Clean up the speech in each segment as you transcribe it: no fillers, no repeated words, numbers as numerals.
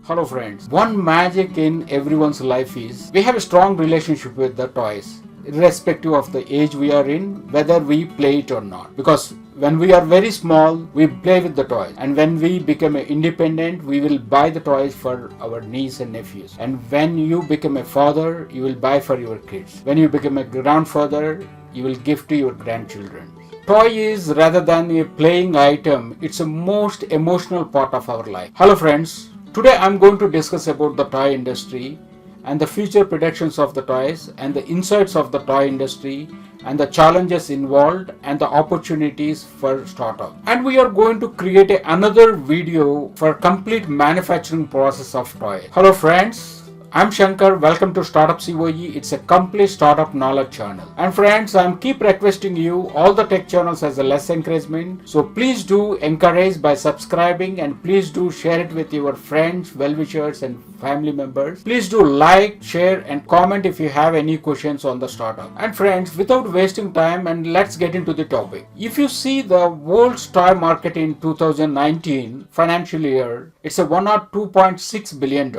Hello friends. One magic in everyone's life is we have a strong relationship with the toys, irrespective of the age we are in, whether we play it or not. Because when we are very small, we play with the toys. And when we become independent, we will buy the toys for our niece and nephews. And when you become a father, you will buy for your kids. When you become a grandfather, you will give to your grandchildren. Toy is rather than a playing item, it's a most emotional part of our life. Hello friends. Today I'm going to discuss about the toy industry and the future predictions of the toys and the insights of the toy industry and the challenges involved and the opportunities for startup. And we are going to create another video for complete manufacturing process of toy. Hello friends. I'm Shankar. Welcome to Startup COE. It's a complete startup knowledge channel. And friends, I'm keep requesting you all the tech channels as a less encouragement. So please do encourage by subscribing and please do share it with your friends, well-wishers and family members. Please do like, share and comment if you have any questions on the startup. And friends, without wasting time, and let's get into the topic. If you see the world's toy market in 2019 financial year, it's a $102.6 billion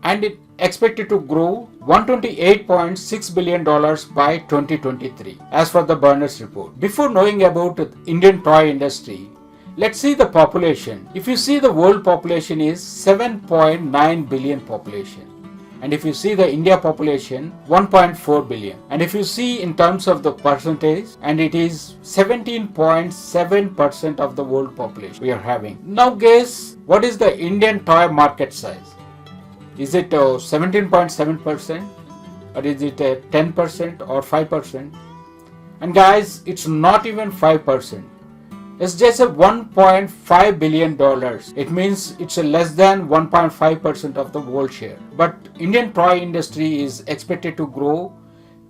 and it expected to grow $128.6 billion by 2023 as per the Burners report. Before knowing about the Indian toy industry, let's see the population. If you see the world population is 7.9 billion population. And if you see the India population, 1.4 billion. And if you see in terms of the percentage, and it is 17.7% of the world population we are having. Now guess, what is the Indian toy market size? Is it 17.7% or is it 10% or 5%? And guys, it's not even 5%. It's just a $1.5 billion. It means it's a less than 1.5% of the world share. But Indian toy industry is expected to grow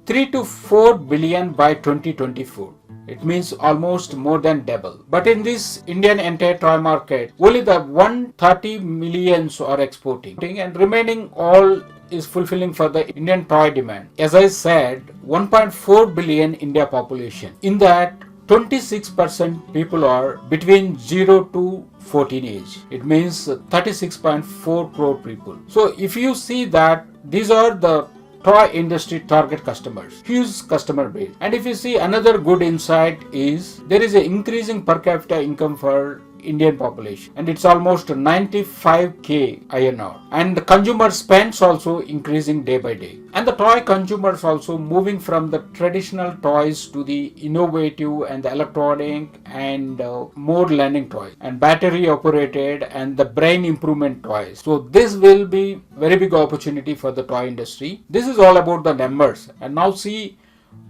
3 to 4 billion by 2024. It means almost more than double. But in this Indian entire toy market, only the 130 millions are exporting and remaining all is fulfilling for the Indian toy demand. As I said, 1.4 billion India population. In that, 26% people are between 0 to 14 age. It means 36.4 crore people. So if you see that these are the toy industry target customers, huge customer base. And if you see another good insight is there is an increasing per capita income for Indian population and it's almost 95k INR, and the consumer spends also increasing day by day, and the toy consumers also moving from the traditional toys to the innovative and the electronic and more learning toys and battery operated and the brain improvement toys. So this will be very big opportunity for the toy industry. This is all about the numbers. And now see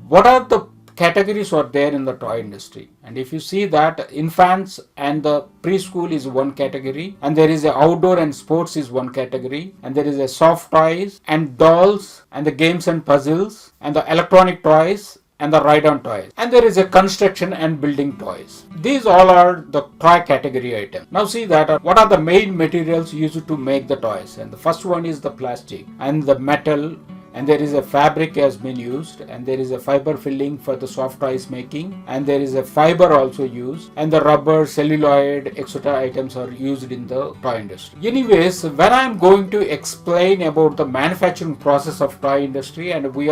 what are the categories are there in the toy industry. And if you see that infants and the preschool is one category, and there is a outdoor and sports is one category, and there is a soft toys and dolls and the games and puzzles and the electronic toys and the ride-on toys, and there is a construction and building toys. These all are the toy category items. Now see that what are the main materials used to make the toys, and the first one is the plastic and the metal, and there is a fabric has been used, and there is a fiber filling for the soft toys making, and there is a fiber also used, and the rubber, celluloid, etc. items are used in the toy industry. Anyways, when I am going to explain about the manufacturing process of toy industry, and we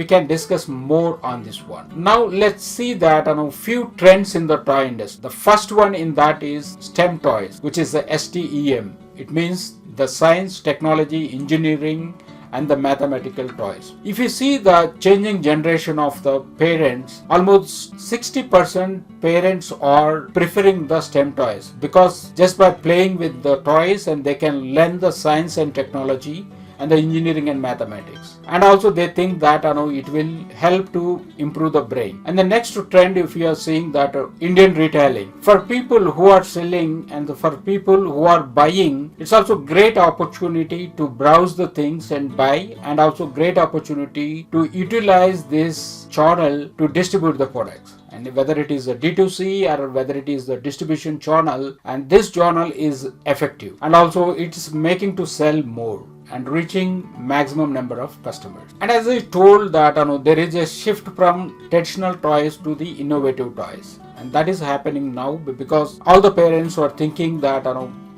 can discuss more on this one. Now let's see that few trends in the toy industry. The first one in that is STEM toys, which is the STEM. It means the science, technology, engineering and the mathematical toys. If you see the changing generation of the parents, almost 60% parents are preferring the STEM toys, because just by playing with the toys and they can learn the science and technology and the engineering and mathematics, and also they think that it will help to improve the brain. And the next trend, if you are seeing that Indian retailing, for people who are selling and for people who are buying, it's also great opportunity to browse the things and buy, and also great opportunity to utilize this channel to distribute the products. And whether it is a D2C or whether it is the distribution channel, and this channel is effective, and also it's making to sell more and reaching maximum number of customers. And as I told that there is a shift from traditional toys to the innovative toys, and that is happening now because all the parents are thinking that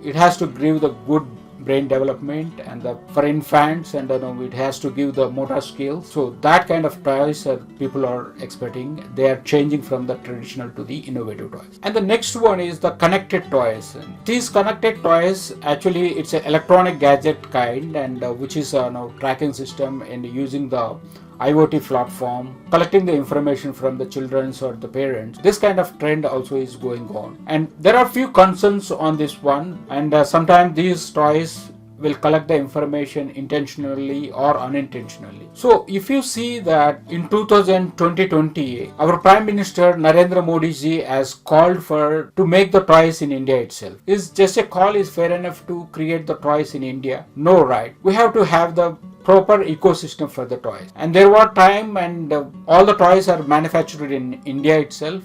it has to give the good brain development, and for infants, and it has to give the motor skills. So that kind of toys people are expecting. They are changing from the traditional to the innovative toys. And the next one is the connected toys. And these connected toys, actually it's an electronic gadget kind, and which is a tracking system and using the IoT platform, collecting the information from the children or the parents. This kind of trend also is going on. And there are few concerns on this one, and sometimes these toys will collect the information intentionally or unintentionally. So if you see that in 2020, our Prime Minister Narendra Modi ji has called for to make the toys in India itself. Is just a call is fair enough to create the toys in India? No, right? We have to have the proper ecosystem for the toys. And there were time and all the toys are manufactured in India itself.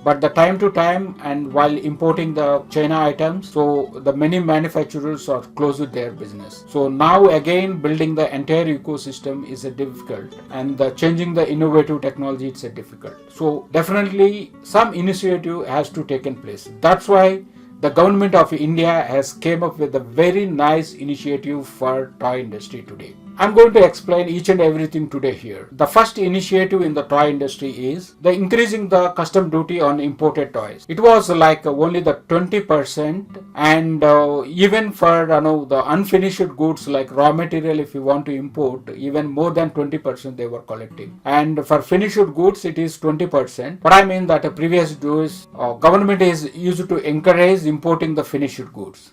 But the time to time and while importing the China items, so the many manufacturers are close with their business. So now again building the entire ecosystem is a difficult, and changing the innovative technology it's a difficult. So definitely some initiative has to taken place. That's why the government of India has came up with a very nice initiative for toy industry today. I'm going to explain each and everything today here. The first initiative in the toy industry is the increasing the custom duty on imported toys. It was like only the 20%, and even for the unfinished goods like raw material, if you want to import, even more than 20% they were collecting. And for finished goods it is 20%. But I mean that the previous days government is used to encourage importing the finished goods.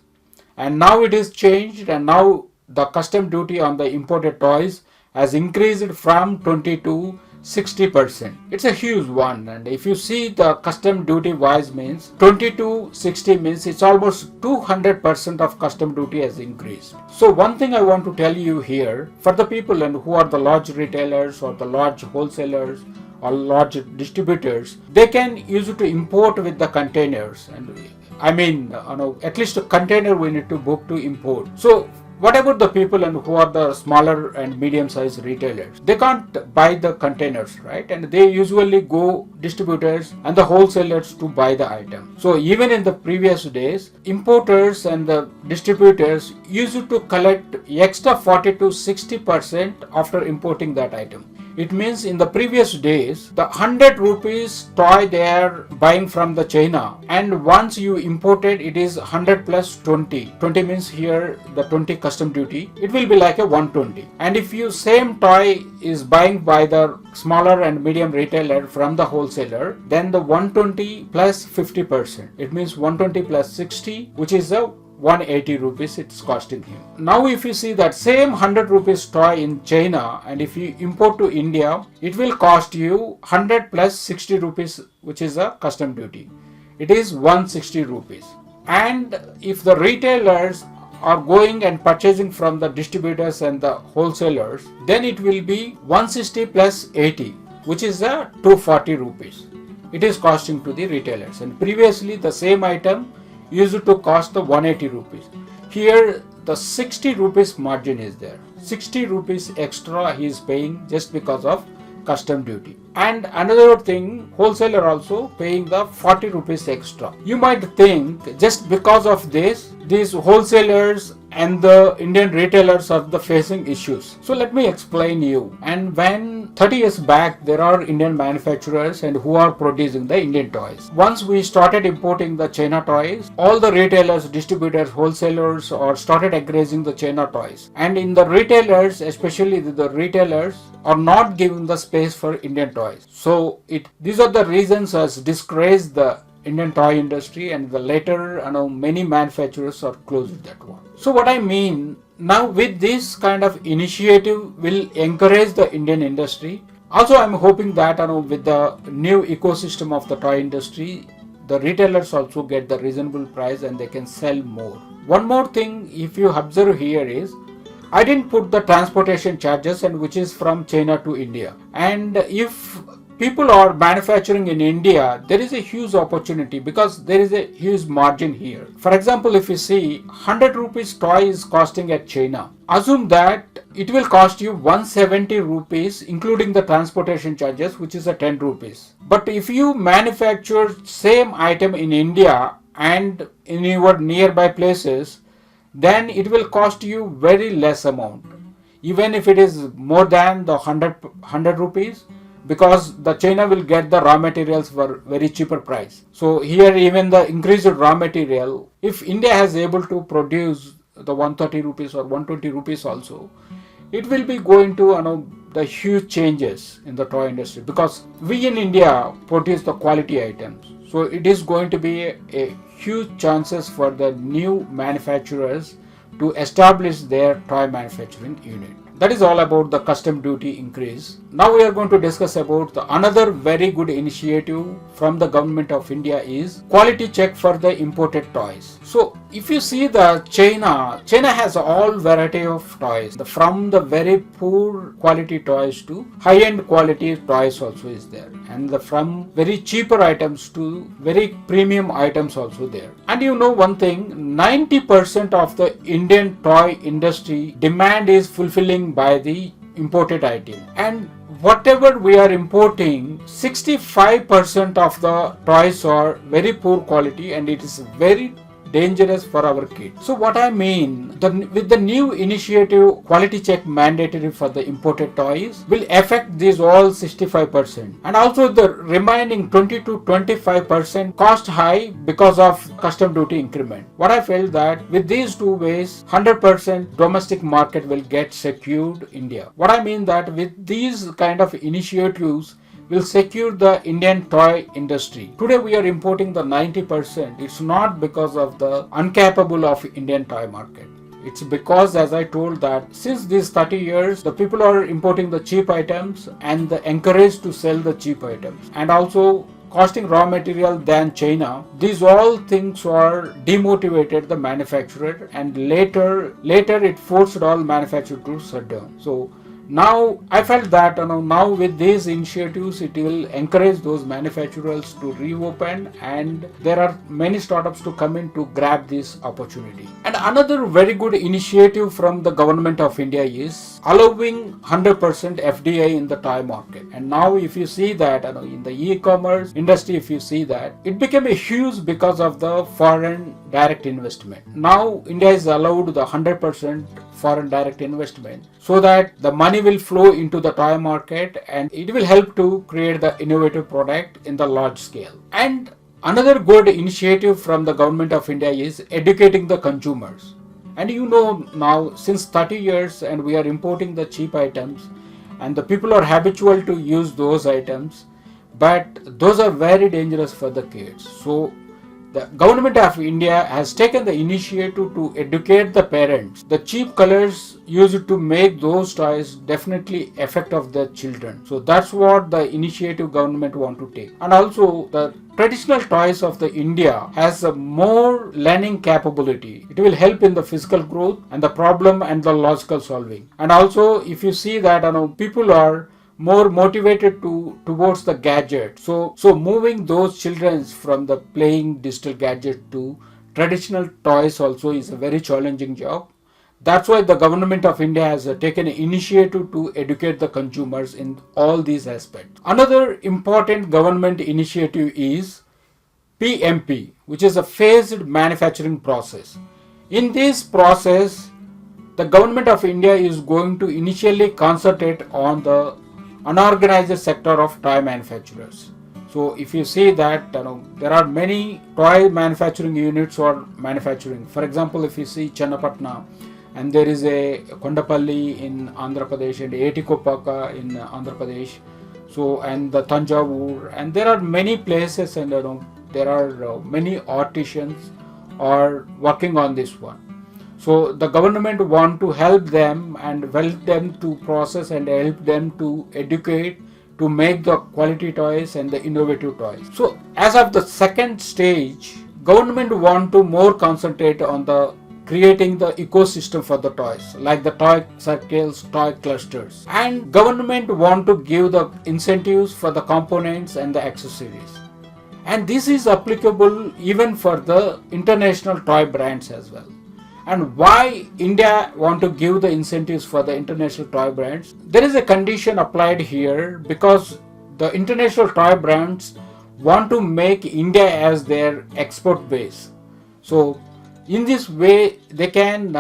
And now it is changed, and now the custom duty on the imported toys has increased from 20 to 60%. It's a huge one, and if you see the custom duty wise means 20 to 60 means it's almost 200% of custom duty has increased. So one thing I want to tell you here, for the people and who are the large retailers or the large wholesalers or large distributors, they can use it to import with the containers. And I mean, at least a container we need to book to import. So what about the people and who are the smaller and medium-sized retailers? They can't buy the containers, right? And they usually go distributors and the wholesalers to buy the item. So even in the previous days, importers and the distributors used to collect extra 40 to 60% after importing that item. It means in the previous days, the 100 rupees toy they are buying from the China, and once you imported, it is 100 plus 20. 20 means here the 20 custom duty. It will be like a 120. And if you same toy is buying by the smaller and medium retailer from the wholesaler, then the 120 plus 50%. It means 120 plus 60, which is a 180 rupees it's costing him. Now if you see that same 100 rupees toy in China, and if you import to India, it will cost you 100 plus 60 rupees, which is a custom duty. It is 160 rupees. And if the retailers are going and purchasing from the distributors and the wholesalers, then it will be 160 plus 80, which is a 240 rupees. It is costing to the retailers. And previously the same item used to cost the 180 rupees. Here the 60 rupees margin is there. 60 rupees extra he is paying just because of custom duty. And another thing, wholesaler also paying the 40 rupees extra. You might think just because of this, these wholesalers and the Indian retailers are the facing issues. So let me explain you. And when 30 years back, there are Indian manufacturers and who are producing the Indian toys. Once we started importing the China toys, all the retailers, distributors, wholesalers are started encouraging the China toys. And in the retailers, especially the retailers, are not giving the space for Indian toys. So these are the reasons as discouraged the Indian toy industry, and the later many manufacturers are closed with that one. So what I mean, now with this kind of initiative will encourage the Indian industry. Also I'm hoping that with the new ecosystem of the toy industry, the retailers also get the reasonable price and they can sell more. One more thing if you observe here is, I didn't put the transportation charges, and which is from China to India. And if people are manufacturing in India, there is a huge opportunity because there is a huge margin here. For example, if you see 100 rupees toy is costing at China, assume that it will cost you 170 rupees including the transportation charges, which is a 10 rupees. But if you manufacture same item in India and in your nearby places, then it will cost you very less amount, even if it is more than the 100 rupees, because the China will get the raw materials for very cheaper price. So here even the increased raw material, if India has able to produce the 130 rupees or 120 rupees also, it will be going to the huge changes in the toy industry, because we in India produce the quality items. So it is going to be a huge chances for the new manufacturers to establish their toy manufacturing unit. That is all about the custom duty increase. Now we are going to discuss about the another very good initiative from the government of India is quality check for the imported toys. So if you see the China has all variety of toys, from the very poor quality toys to high end quality toys also is there, and from very cheaper items to very premium items also there. And you know one thing, 90% of the Indian toy industry demand is fulfilling by the imported item, and whatever we are importing, 65% of the toys are very poor quality, and it is very dangerous for our kids. So what I mean, with the new initiative, quality check mandatory for the imported toys will affect these all 65%, and also the remaining 20 to 25% cost high because of custom duty increment. What I felt that with these two ways, 100% domestic market will get secured India. What I mean that with these kind of initiatives will secure the Indian toy industry. Today we are importing the 90%. It's not because of the incapable of Indian toy market. It's because, as I told, that since these 30 years, the people are importing the cheap items and encouraged to sell the cheap items, and also costing raw material than China. These all things are demotivated the manufacturer, and later it forced all manufacturers to shut down. So now I felt that now with these initiatives it will encourage those manufacturers to reopen, and there are many startups to come in to grab this opportunity. And another very good initiative from the government of India is allowing 100% FDI in the toy market. And now if you see that in the e-commerce industry, if you see that it became a huge because of the foreign direct investment. Now India is allowed the 100% foreign direct investment, so that the money will flow into the toy market, and it will help to create the innovative product in the large scale. And another good initiative from the government of India is educating the consumers. And now since 30 years and we are importing the cheap items, and the people are habitual to use those items, but those are very dangerous for the kids. So the government of India has taken the initiative to educate the parents. The cheap colors used to make those toys definitely affect of the children. So that's what the initiative government want to take. And also the traditional toys of the India has a more learning capability. It will help in the physical growth and the problem and the logical solving. And also if you see that people are more motivated towards the gadget. So moving those children from the playing digital gadget to traditional toys also is a very challenging job. That's why the government of India has taken an initiative to educate the consumers in all these aspects. Another important government initiative is PMP, which is a phased manufacturing process. In this process, the government of India is going to initially concentrate on the unorganized sector of toy manufacturers. So if you see that there are many toy manufacturing units or manufacturing. For example, if you see Channapatna, and there is a Kondapalli in Andhra Pradesh and Etikopaka in Andhra Pradesh. So and the Tanjavur, and there are many places, and there are many artisans are working on this one. So the government want to help them and help them to process and help them to educate to make the quality toys and the innovative toys. So as of the second stage, government want to more concentrate on the creating the ecosystem for the toys, like the toy circles, toy clusters, and government want to give the incentives for the components and the accessories. And this is applicable even for the international toy brands as well. And why India want to give the incentives for the international toy brands? There is a condition applied here because the international toy brands want to make India as their export base. So In this way, they can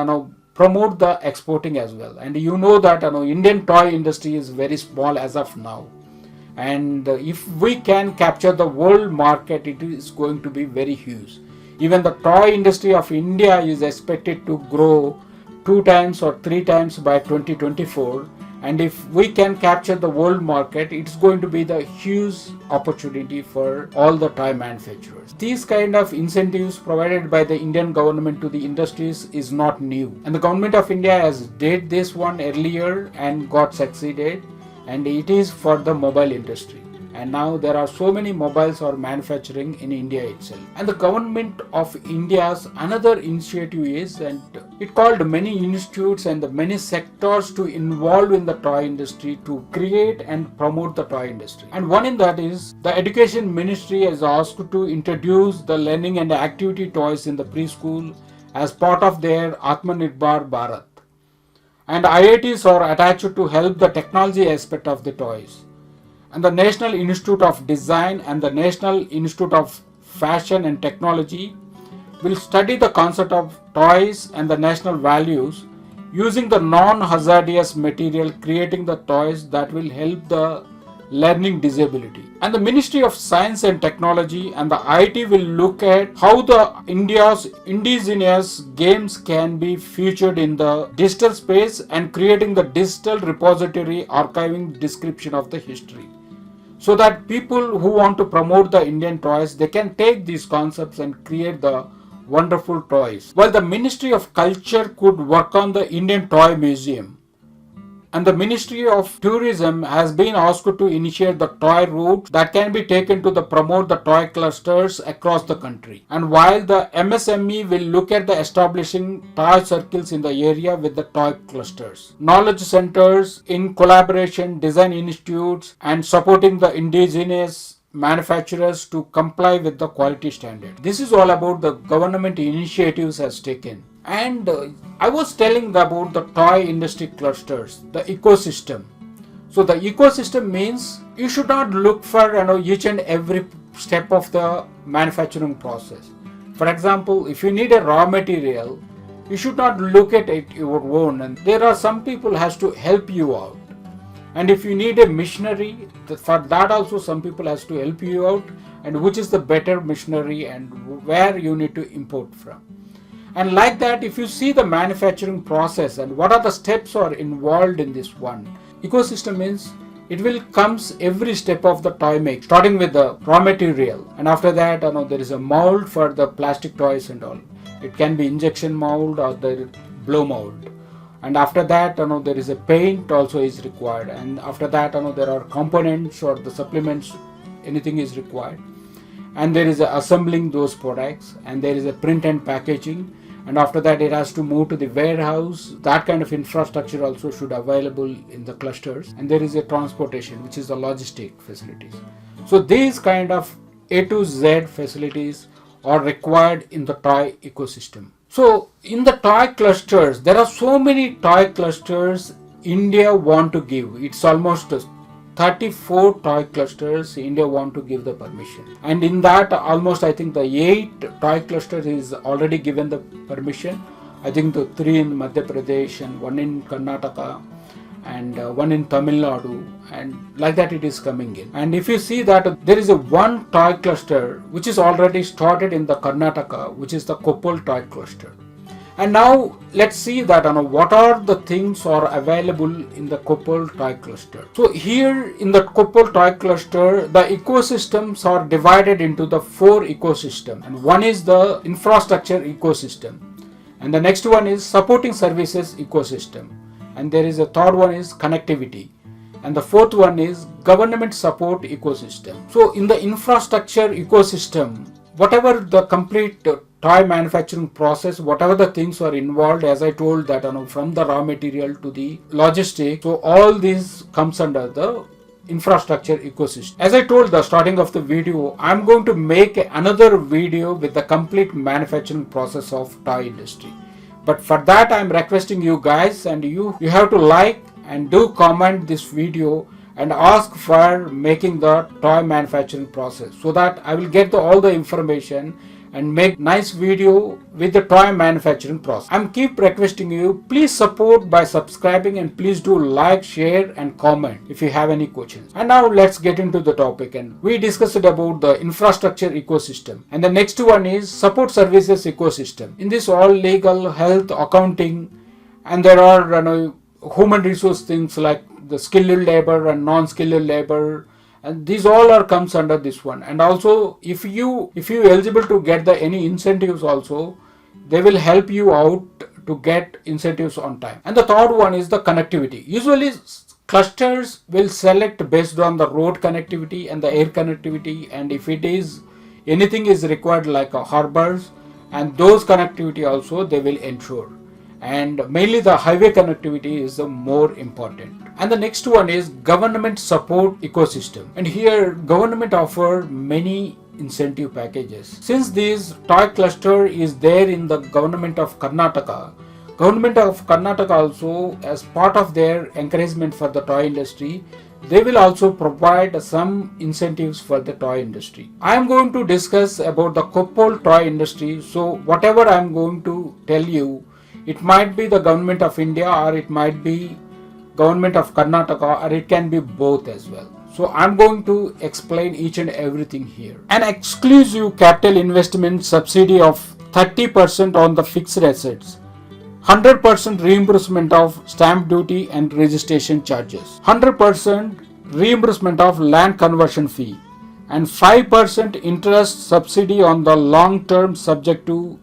promote the exporting as well. And you know that Indian toy industry is very small as of now. And if we can capture the world market, it is going to be very huge. Even the toy industry of India is expected to grow 2 times or 3 times by 2024. And if we can capture the world market, it's going to be the huge opportunity for all the toy manufacturers. These kind of incentives provided by the Indian government to the industries is not new, and the government of India has did this one earlier and got succeeded, and it is for the mobile industry. And now there are so many mobiles are manufacturing in India itself. And the government of India's another initiative is, and it called many institutes and the many sectors to involve in the toy industry to create and promote the toy industry. And one in that is the Education Ministry has asked to introduce the learning and activity toys in the preschool as part of their Atmanirbhar Bharat. And IITs are attached to help the technology aspect of the toys. And the National Institute of Design and the National Institute of Fashion and Technology will study the concept of toys and the national values using the non-hazardous material, creating the toys that will help the learning disability. And the Ministry of Science and Technology and the IT will look at how the India's indigenous games can be featured in the digital space and creating the digital repository archiving description of the history, so that people who want to promote the Indian toys, they can take these concepts and create the wonderful toys. While the Ministry of Culture could work on the Indian Toy Museum, and the Ministry of Tourism has been asked to initiate the toy route that can be taken to promote the toy clusters across the country. And while the MSME will look at the establishing toy circles in the area with the toy clusters, knowledge centers in collaboration, design institutes, and supporting the indigenous manufacturers to comply with the quality standard. This is all about the government initiatives has taken. And I was telling about the toy industry clusters, the ecosystem. So the ecosystem means you should not look for each and every step of the manufacturing process. For example, if you need a raw material, you should not look at it your own, and there are some people has to help you out. And if you need a machinery, for that also some people has to help you out, and which is the better machinery and where you need to import from. And like that, if you see the manufacturing process and what are the steps are involved in this one, ecosystem means it will comes every step of the toy make, starting with the raw material, and after that there is a mold for the plastic toys and all. It can be injection mold or the blow mold. And after that there is a paint also is required, and after that there are components or the supplements, anything is required, and there is a assembling those products, and there is a print and packaging, and after that it has to move to the warehouse. That kind of infrastructure also should available in the clusters, and there is a transportation, which is the logistic facilities. So these kind of A to Z facilities are required in the toy ecosystem. So in the toy clusters, there are so many toy clusters India want to give. It's almost 34 toy clusters India want to give the permission. And in that almost I think the 8 toy clusters is already given the permission. I think the 3 in Madhya Pradesh and 1 in Karnataka and 1 in Tamil Nadu, and like that it is coming in. And if you see that there is a 1 toy cluster which is already started in the Karnataka, which is the Koppal toy cluster. And now let's see that what are the things are available in the Koppal toy cluster. So here in the Koppal toy cluster, the ecosystems are divided into the 4 ecosystems, and one is the infrastructure ecosystem, and the next one is supporting services ecosystem, and there is a third one is connectivity, and the fourth one is government support ecosystem. So in the infrastructure ecosystem, whatever the complete toy manufacturing process, whatever the things are involved, as I told that from the raw material to the logistics, so all this comes under the infrastructure ecosystem. As I told the starting of the video, I'm going to make another video with the complete manufacturing process of toy industry. But for that I'm requesting you guys, and you have to like and do comment this video and ask for making the toy manufacturing process, so that I will get all the information and make nice video with the toy manufacturing process. I'm keep requesting you, please support by subscribing, and please do like, share and comment if you have any questions. And now let's get into the topic, and we discussed about the infrastructure ecosystem, and the next one is support services ecosystem. In this all legal, health, accounting, and there are human resource things like the skilled labor and non-skilled labor, and these all are comes under this one. And also if you eligible to get the any incentives also, they will help you out to get incentives on time. And the third one is the connectivity. Usually clusters will select based on the road connectivity and the air connectivity, and if it is anything is required like a harbors, and those connectivity also they will ensure. And mainly the highway connectivity is the more important. And the next one is government support ecosystem, and here government offer many incentive packages. Since this toy cluster is there in the government of Karnataka also, as part of their encouragement for the toy industry, they will also provide some incentives for the toy industry. I am going to discuss about the Koppal toy industry. So whatever I am going to tell you, it might be the government of India, or it might be government of Karnataka, or it can be both as well. So I'm going to explain each and everything here. An exclusive capital investment subsidy of 30% on the fixed assets, 100% reimbursement of stamp duty and registration charges, 100% reimbursement of land conversion fee, and 5% interest subsidy on the long term subject to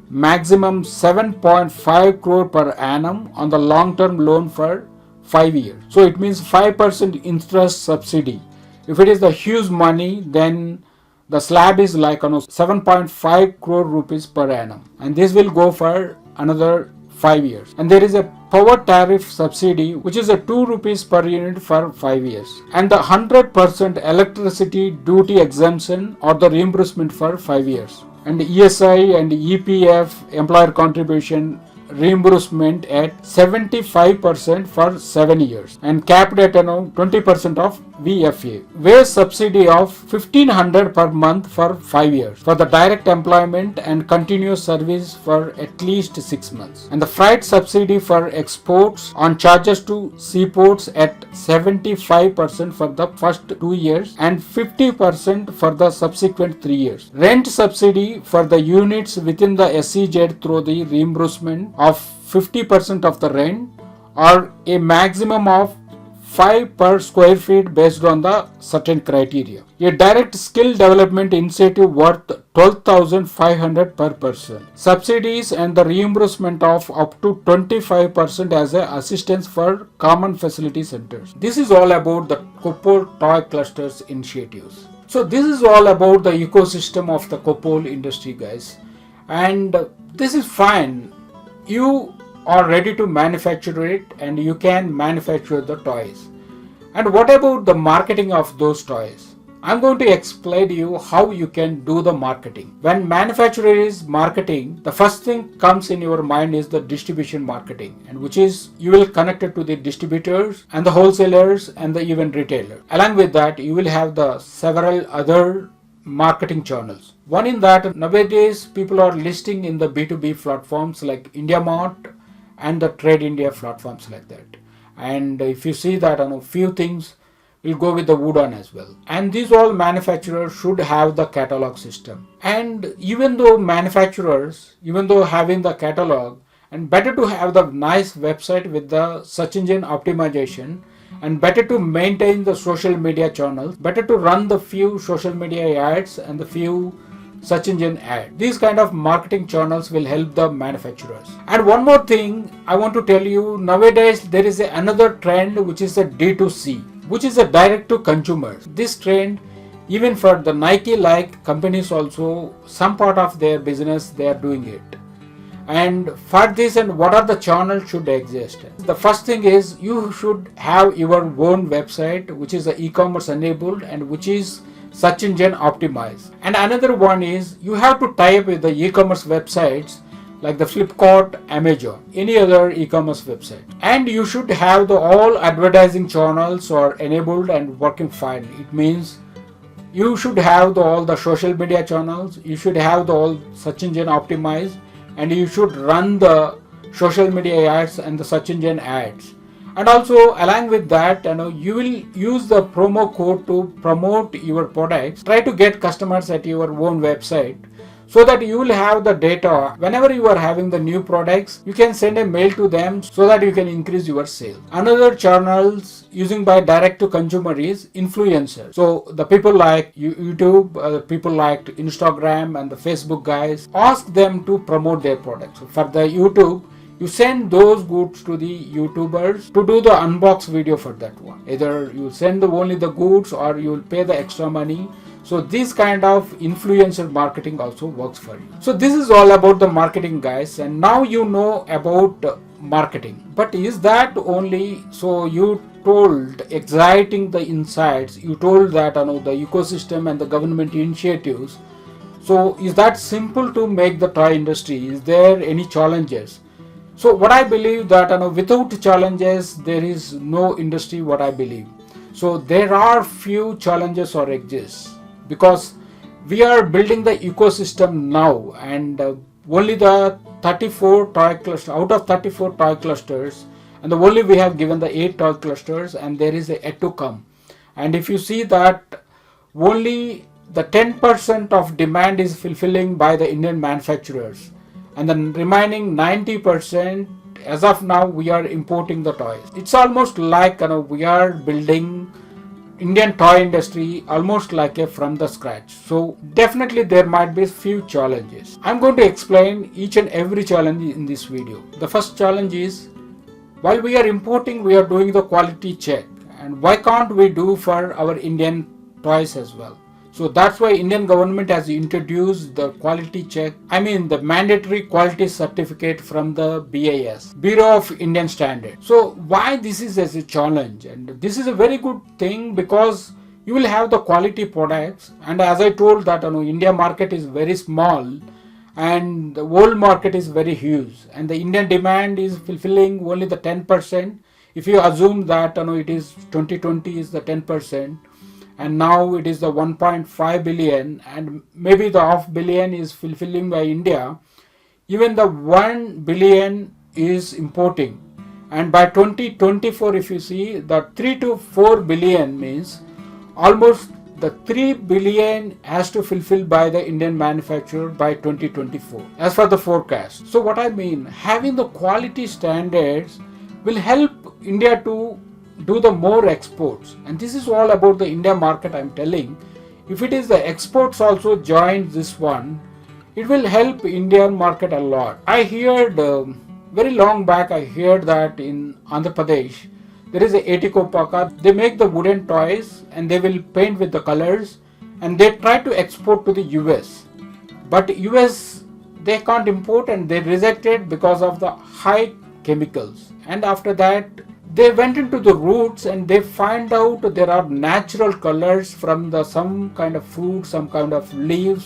maximum 7.5 crore per annum on the long term loan for 5 years. So it means 5% interest subsidy. If it is the huge money, then the slab is like 7.5 crore rupees per annum, and this will go for another 5 years. And there is a power tariff subsidy which is a 2 rupees per unit for 5 years, and the 100% electricity duty exemption or the reimbursement for 5 years, and ESI and EPF employer contribution reimbursement at 75% for 7 years, and capped at 20% of VFA. Wage subsidy of 1500 per month for 5 years for the direct employment and continuous service for at least 6 months. And the freight subsidy for exports on charges to seaports at 75% for the first 2 years and 50% for the subsequent 3 years. Rent subsidy for the units within the SEZ through the reimbursement of 50% of the rent, or a maximum of 5 per square feet based on the certain criteria. A direct skill development incentive worth 12,500 per person. Subsidies and the reimbursement of up to 25% as a assistance for common facility centers. This is all about the Koppal toy clusters initiatives. So this is all about the ecosystem of the Koppal industry, guys. And this is fine. You are ready to manufacture it, and you can manufacture the toys. And what about the marketing of those toys? I'm going to explain to you how you can do the marketing. When manufacturer is marketing, the first thing comes in your mind is the distribution marketing, and which is you will connect it to the distributors and the wholesalers and the even retailer. Along with that, you will have the several other marketing channels. One in that, nowadays people are listing in the B2B platforms like IndiaMart and the Trade India platforms like that. And if you see that, a few things will go with the Woodon as well. And these all manufacturers should have the catalog system. And even though having the catalog, and better to have the nice website with the search engine optimization, and better to maintain the social media channels, better to run the few social media ads and the few search engine ads. These kind of marketing channels will help the manufacturers. And one more thing I want to tell you, nowadays there is another trend which is a D2C, which is a direct to consumers. This trend, even for the Nike like companies also, some part of their business they are doing it. And for this, and what are the channels should exist? The first thing is you should have your own website which is e-commerce enabled and which is search engine optimized. And another one is you have to tie up with the e-commerce websites like the Flipkart, Amazon, any other e-commerce website. And you should have the all advertising channels are enabled and working fine. It means You should have all the social media channels, you should have all search engine optimized, and you should run the social media ads and the search engine ads. And also along with that, you will use the promo code to promote your products. Try to get customers at your own website, so that you will have the data. Whenever you are having the new products, you can send a mail to them so that you can increase your sales. Another channels using by direct to consumer is influencers. So the people like YouTube, people like Instagram and the Facebook guys, ask them to promote their products. So for the YouTube, you send those goods to the YouTubers to do the unbox video for that one. Either you send only the goods or you will pay the extra money. So this kind of influencer marketing also works for you. So this is all about the marketing, guys, and now you know about marketing. But is that only? So you told exciting the insights, you told that the ecosystem and the government initiatives. So is that simple to make the toy industry? Is there any challenges? So what I believe that without challenges there is no industry, what I believe. So there are few challenges or exist, because we are building the ecosystem now, and only the 34 toy clusters out of 34 toy clusters, and only we have given the 8 toy clusters, and there is a yet to come. And if you see that only the 10% of demand is fulfilling by the Indian manufacturers, and the remaining 90%, as of now, we are importing the toys. It's almost like we are building Indian toy industry almost like from the scratch. So definitely there might be few challenges. I'm going to explain each and every challenge in this video. The first challenge is, while we are importing, we are doing the quality check, and why can't we do for our Indian toys as well? So that's why Indian government has introduced the quality check, the mandatory quality certificate from the BIS, Bureau of Indian Standards. So why this is as a challenge? And this is a very good thing, because you will have the quality products, and as I told that India market is very small and the world market is very huge, and the Indian demand is fulfilling only the 10%. If you assume that it is 2020 is the 10%, and now it is the 1.5 billion, and maybe the half billion is fulfilling by India, even the 1 billion is importing. And by 2024, if you see, the 3 to 4 billion means almost the 3 billion has to fulfill by the Indian manufacturer by 2024 as for the forecast. So what I mean, having the quality standards will help India to do the more exports, and this is all about the India market. I'm telling, if it is the exports also join this one, it will help Indian market a lot. I heard very long back, I heard that in Andhra Pradesh there is a Etikopaka. They make the wooden toys and they will paint with the colors, and they try to export to the US, but US they can't import, and they rejected because of the high chemicals. And after that they went into the roots, and they find out there are natural colors from the some kind of fruit, some kind of leaves.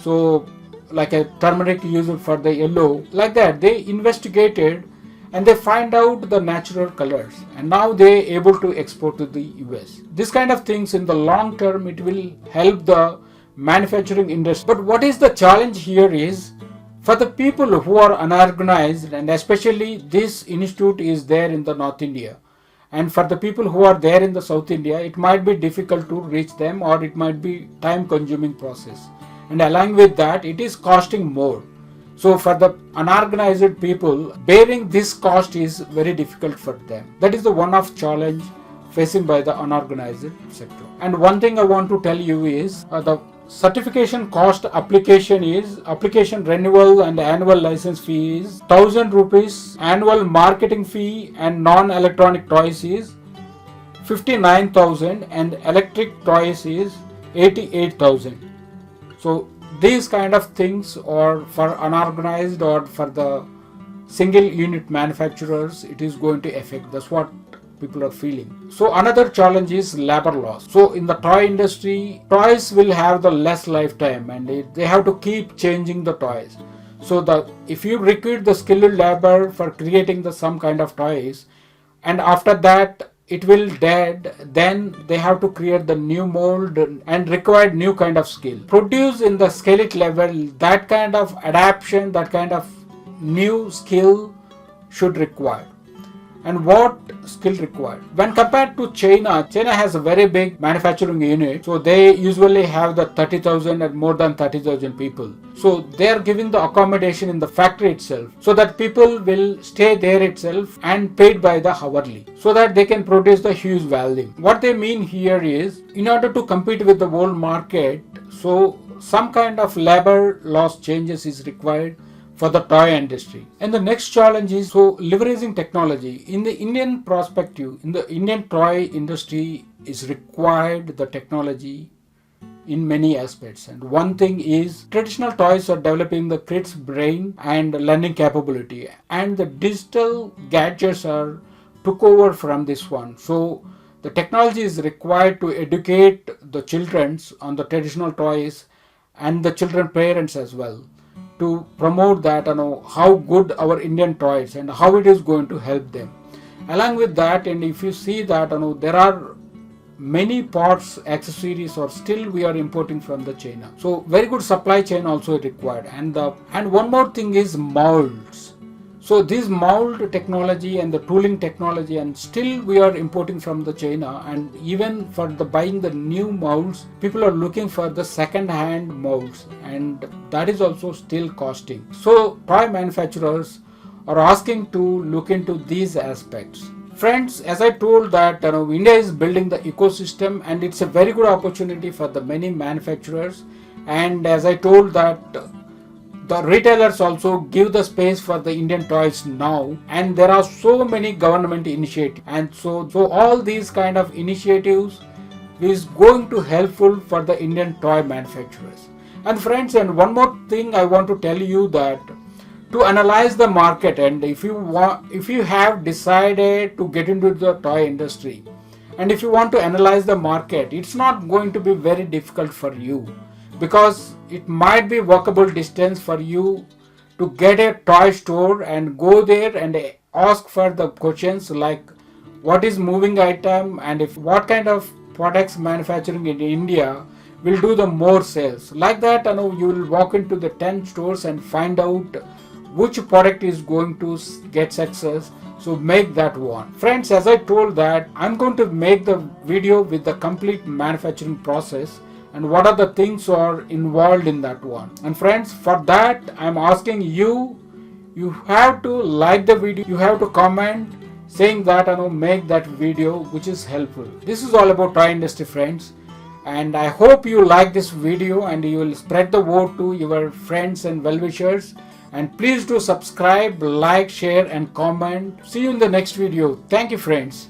So like a turmeric used for the yellow, like that they investigated, and they find out the natural colors, and now they able to export to the US. This kind of things in the long term, it will help the manufacturing industry. But what is the challenge here is, for the people who are unorganized, and especially this institute is there in the North India, and for the people who are there in the South India, it might be difficult to reach them, or it might be time consuming process, and along with that it is costing more. So for the unorganized people, bearing this cost is very difficult for them. That is the one of challenge facing by the unorganized sector. And one thing I want to tell you is the certification cost application renewal and annual license fee is 1000 rupees, annual marketing fee and non-electronic toys is 59,000, and electric toys is 88,000. So these kind of things, or for unorganized or for the single unit manufacturers, it is going to affect. That's what people are feeling. So another challenge is labor loss. So in the toy industry, toys will have the less lifetime, and they have to keep changing the toys. So if you recruit the skilled labor for creating some kind of toys, and after that it will dead, then they have to create the new mold and require new kind of skill. Produce in the skillet level, that kind of adaptation, that kind of new skill should require. And what skill required? When compared to China, China has a very big manufacturing unit. So they usually have the 30,000 and more than 30,000 people. So they are giving the accommodation in the factory itself, so that people will stay there itself and paid by the hourly, so that they can produce the huge value. What they mean here is, in order to compete with the world market, so some kind of labor laws changes is required for the toy industry. And the next challenge is leveraging technology. In the Indian perspective, in the Indian toy industry is required the technology in many aspects. And one thing is, traditional toys are developing the kids' brain and learning capability, and the digital gadgets are took over from this one. So the technology is required to educate the children on the traditional toys and the children parents as well, to promote that, how good our Indian toys and how it is going to help them. Along with that, and if you see that, there are many parts, accessories, or still we are importing from the China. So very good supply chain also required. And one more thing is molds. So this mold technology and the tooling technology, and still we are importing from the China, and even for the buying the new molds, people are looking for the second hand molds, and that is also still costing. So toy manufacturers are asking to look into these aspects. Friends, as I told that India is building the ecosystem, and it's a very good opportunity for the many manufacturers. And as I told that the retailers also give the space for the Indian toys now, and there are so many government initiatives, and so all these kind of initiatives is going to helpful for the Indian toy manufacturers. And friends, and one more thing I want to tell you, that to analyze the market, and if you have decided to get into the toy industry, and if you want to analyze the market, it's not going to be very difficult for you, because it might be walkable distance for you to get a toy store and go there and ask for the questions like what is moving item, and if what kind of products manufacturing in India will do the more sales. Like that, you will walk into the 10 stores and find out which product is going to get success. So make that one. Friends, as I told that, I'm going to make the video with the complete manufacturing process and what are the things are involved in that one. And friends, for that I'm asking you have to like the video, you have to comment saying that make that video which is helpful. This is all about toy industry, friends, and I hope you like this video and you will spread the word to your friends and well-wishers. And please do subscribe, like, share and comment. See you in the next video. Thank you, friends.